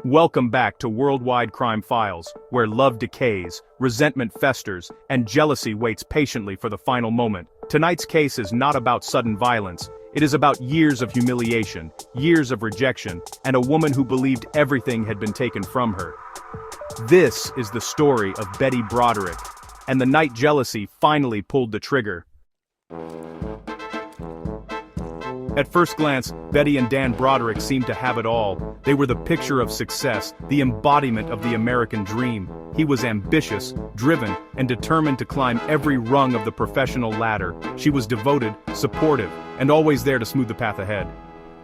Welcome back to Worldwide Crime Files, where love decays, resentment festers, and jealousy waits patiently for the final moment. Tonight's case is not about sudden violence. It is about years of humiliation, years of rejection, and a woman who believed everything had been taken from her. This is the story of Betty Broderick, and the night jealousy finally pulled the trigger. At first glance, Betty and Dan Broderick seemed to have it all. They were the picture of success, the embodiment of the American dream. He was ambitious, driven, and determined to climb every rung of the professional ladder. She was devoted, supportive, and always there to smooth the path ahead.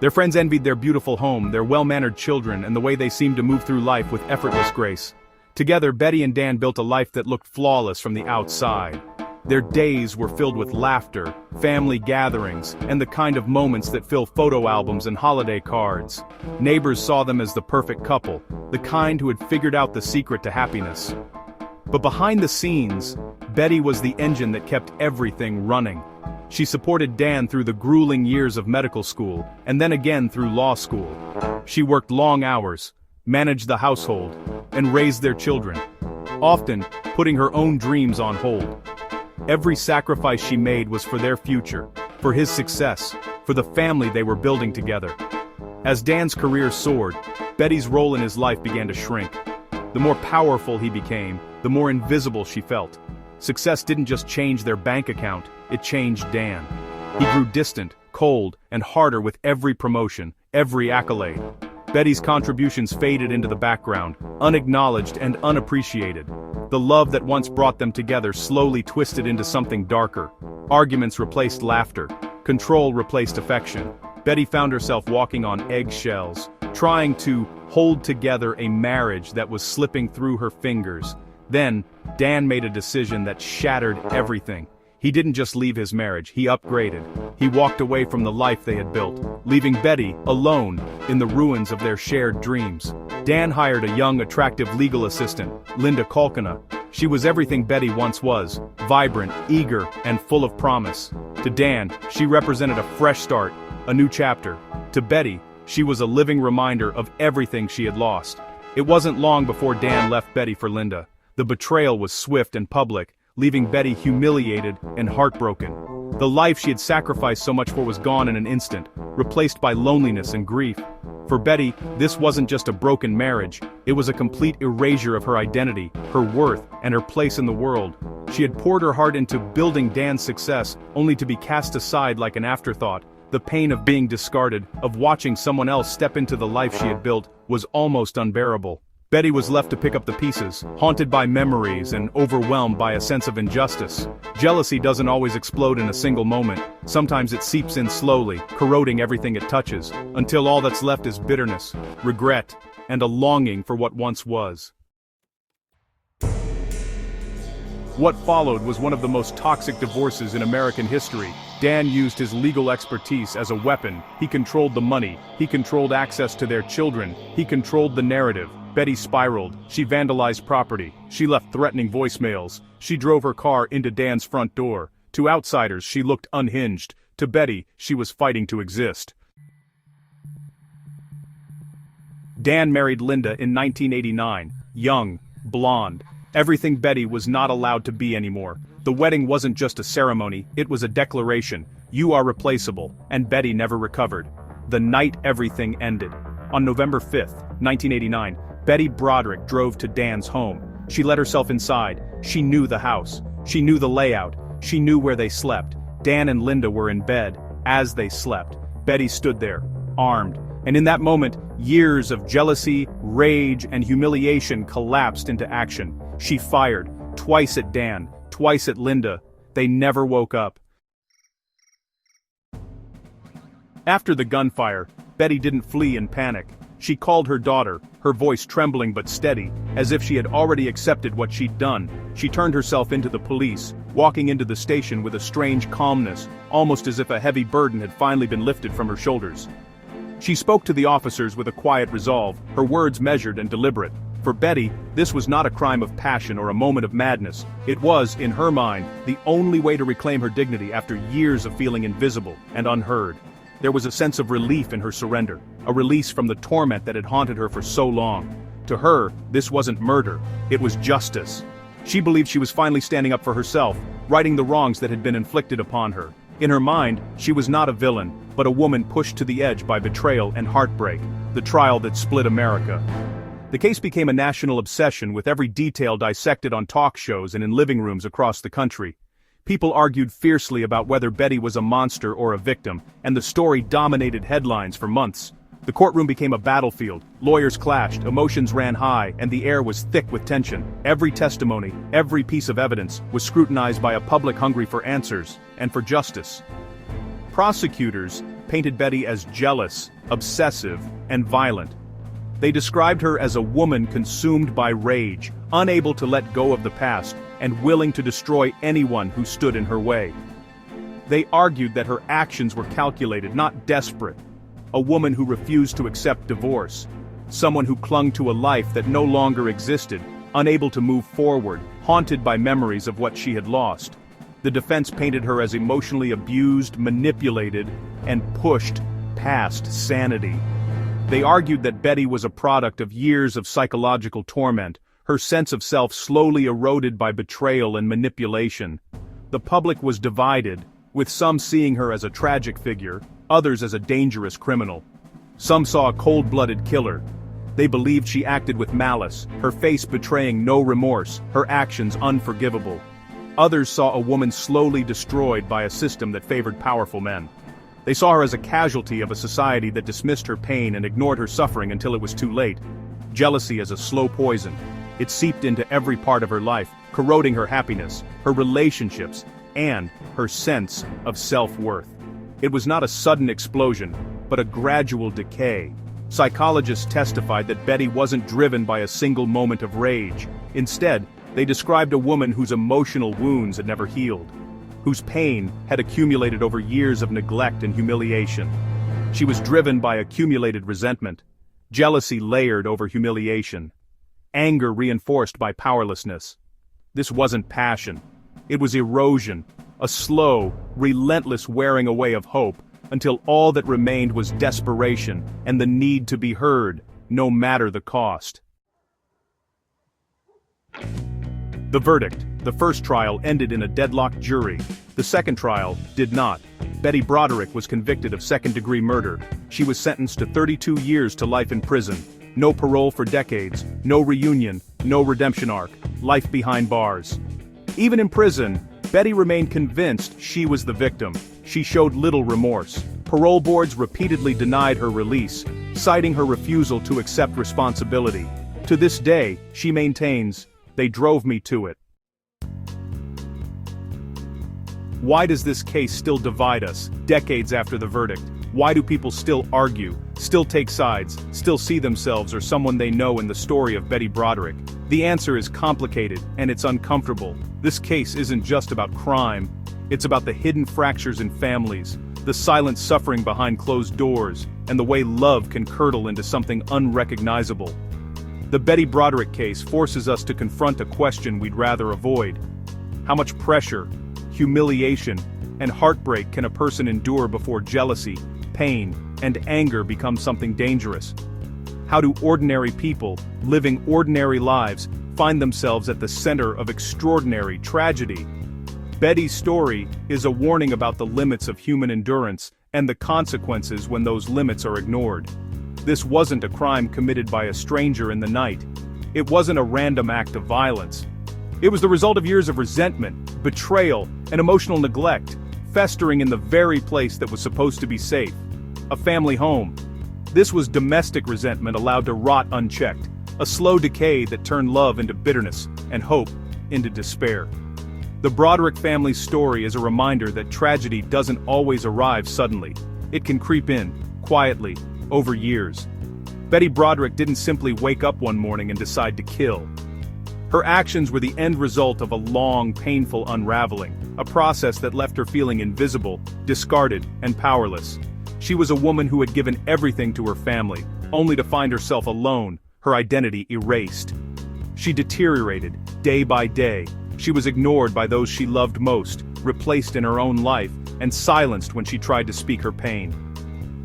Their friends envied their beautiful home, their well-mannered children, and the way they seemed to move through life with effortless grace. Together, Betty and Dan built a life that looked flawless from the outside. Their days were filled with laughter, family gatherings, and the kind of moments that fill photo albums and holiday cards. Neighbors saw them as the perfect couple, the kind who had figured out the secret to happiness. But behind the scenes, Betty was the engine that kept everything running. She supported Dan through the grueling years of medical school, and then again through law school. She worked long hours, managed the household, and raised their children, often putting her own dreams on hold. Every sacrifice she made was for their future, for his success, for the family they were building together. As Dan's career soared, Betty's role in his life began to shrink. The more powerful he became, the more invisible she felt. Success didn't just change their bank account, it changed Dan. He grew distant, cold, and harder with every promotion, every accolade. Betty's contributions faded into the background, unacknowledged and unappreciated. The love that once brought them together slowly twisted into something darker. Arguments replaced laughter. Control replaced affection. Betty found herself walking on eggshells, trying to hold together a marriage that was slipping through her fingers. Then, Dan made a decision that shattered everything. He didn't just leave his marriage, he upgraded. He walked away from the life they had built, leaving Betty alone in the ruins of their shared dreams. Dan hired a young, attractive legal assistant, Linda Kalkina. She was everything Betty once was, vibrant, eager, and full of promise. To Dan, she represented a fresh start, a new chapter. To Betty, she was a living reminder of everything she had lost. It wasn't long before Dan left Betty for Linda. The betrayal was swift and public, leaving Betty humiliated and heartbroken. The life she had sacrificed so much for was gone in an instant, replaced by loneliness and grief. For Betty, this wasn't just a broken marriage, it was a complete erasure of her identity, her worth, and her place in the world. She had poured her heart into building Dan's success, only to be cast aside like an afterthought. The pain of being discarded, of watching someone else step into the life she had built, was almost unbearable. Betty was left to pick up the pieces, haunted by memories and overwhelmed by a sense of injustice. Jealousy doesn't always explode in a single moment. Sometimes it seeps in slowly, corroding everything it touches, until all that's left is bitterness, regret, and a longing for what once was. What followed was one of the most toxic divorces in American history. Dan used his legal expertise as a weapon. He controlled the money, he controlled access to their children, he controlled the narrative. Betty spiraled, she vandalized property, she left threatening voicemails, she drove her car into Dan's front door. To outsiders, she looked unhinged. To Betty, she was fighting to exist. Dan married Linda in 1989, young, blonde. Everything Betty was not allowed to be anymore. The wedding wasn't just a ceremony, it was a declaration. You are replaceable, and Betty never recovered. The night everything ended. On November 5th, 1989, Betty Broderick drove to Dan's home. She let herself inside. She knew the house. She knew the layout. She knew where they slept. Dan and Linda were in bed. As they slept, Betty stood there, armed. And in that moment, years of jealousy, rage, and humiliation collapsed into action. She fired, twice at Dan, twice at Linda. They never woke up. After the gunfire, Betty didn't flee in panic. She called her daughter, her voice trembling but steady, as if she had already accepted what she'd done. She turned herself into the police, walking into the station with a strange calmness, almost as if a heavy burden had finally been lifted from her shoulders. She spoke to the officers with a quiet resolve, her words measured and deliberate. For Betty, this was not a crime of passion or a moment of madness. It was, in her mind, the only way to reclaim her dignity after years of feeling invisible and unheard. There was a sense of relief in her surrender. a release from the torment that had haunted her for so long. To her, this wasn't murder, it was justice. She believed she was finally standing up for herself, righting the wrongs that had been inflicted upon her. In her mind, she was not a villain, but a woman pushed to the edge by betrayal and heartbreak, the trial that split America. The case became a national obsession, with every detail dissected on talk shows and in living rooms across the country. People argued fiercely about whether Betty was a monster or a victim, and the story dominated headlines for months. The courtroom became a battlefield, lawyers clashed, emotions ran high, and the air was thick with tension. Every testimony, every piece of evidence, was scrutinized by a public hungry for answers, and for justice. Prosecutors painted Betty as jealous, obsessive, and violent. They described her as a woman consumed by rage, unable to let go of the past, and willing to destroy anyone who stood in her way. They argued that her actions were calculated, not desperate. A woman who refused to accept divorce. Someone who clung to a life that no longer existed, unable to move forward, haunted by memories of what she had lost. The defense painted her as emotionally abused, manipulated, and pushed past sanity. They argued that Betty was a product of years of psychological torment, her sense of self slowly eroded by betrayal and manipulation. The public was divided, with some seeing her as a tragic figure, others as a dangerous criminal. Some saw a cold-blooded killer. They believed she acted with malice, her face betraying no remorse, her actions unforgivable. Others saw a woman slowly destroyed by a system that favored powerful men. They saw her as a casualty of a society that dismissed her pain and ignored her suffering until it was too late. Jealousy as a slow poison. It seeped into every part of her life, corroding her happiness, her relationships, and her sense of self-worth. It was not a sudden explosion, but a gradual decay. Psychologists testified that Betty wasn't driven by a single moment of rage. Instead, they described a woman whose emotional wounds had never healed, whose pain had accumulated over years of neglect and humiliation. She was driven by accumulated resentment, jealousy layered over humiliation, anger reinforced by powerlessness. This wasn't passion. It was erosion, a slow, relentless wearing away of hope, until all that remained was desperation and the need to be heard, no matter the cost. The verdict. The first trial ended in a deadlocked jury. The second trial did not. Betty Broderick was convicted of second-degree murder. She was sentenced to 32 years to life in prison. No parole for decades, no reunion, no redemption arc, life behind bars. Even in prison, Betty remained convinced she was the victim. She showed little remorse. Parole boards repeatedly denied her release, citing her refusal to accept responsibility. To this day, she maintains, "They drove me to it." Why does this case still divide us, decades after the verdict? Why do people still argue, still take sides, still see themselves or someone they know in the story of Betty Broderick? The answer is complicated, and it's uncomfortable. This case isn't just about crime. It's about the hidden fractures in families, the silent suffering behind closed doors, and the way love can curdle into something unrecognizable. The Betty Broderick case forces us to confront a question we'd rather avoid. How much pressure, humiliation, and heartbreak can a person endure before jealousy, pain, and anger become something dangerous? How do ordinary people, living ordinary lives, find themselves at the center of extraordinary tragedy? Betty's story is a warning about the limits of human endurance and the consequences when those limits are ignored. This wasn't a crime committed by a stranger in the night. It wasn't a random act of violence. It was the result of years of resentment, betrayal, and emotional neglect, festering in the very place that was supposed to be safe, a family home. This was domestic resentment allowed to rot unchecked, a slow decay that turned love into bitterness and hope into despair. The Broderick family's story is a reminder that tragedy doesn't always arrive suddenly. It can creep in, quietly, over years. Betty Broderick didn't simply wake up one morning and decide to kill. Her actions were the end result of a long, painful unraveling, a process that left her feeling invisible, discarded, and powerless. She was a woman who had given everything to her family, only to find herself alone, her identity erased. She deteriorated, day by day. She was ignored by those she loved most, replaced in her own life, and silenced when she tried to speak her pain.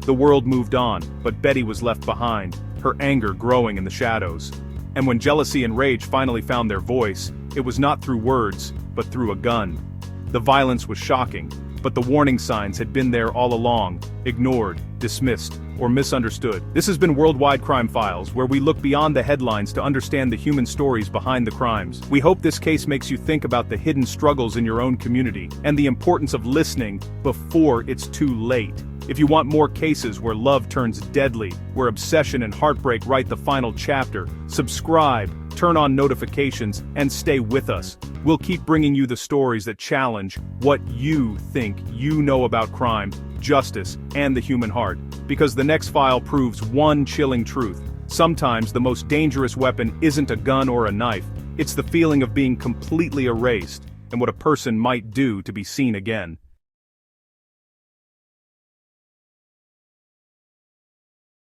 The world moved on, but Betty was left behind, her anger growing in the shadows. And when jealousy and rage finally found their voice, it was not through words, but through a gun. The violence was shocking, but the warning signs had been there all along, ignored, dismissed, or misunderstood. This has been Worldwide Crime Files, where we look beyond the headlines to understand the human stories behind the crimes. We hope this case makes you think about the hidden struggles in your own community, and the importance of listening before it's too late. If you want more cases where love turns deadly, where obsession and heartbreak write the final chapter, subscribe, turn on notifications, and stay with us. We'll keep bringing you the stories that challenge what you think you know about crime, justice, and the human heart. Because the next file proves one chilling truth. Sometimes the most dangerous weapon isn't a gun or a knife, it's the feeling of being completely erased, and what a person might do to be seen again.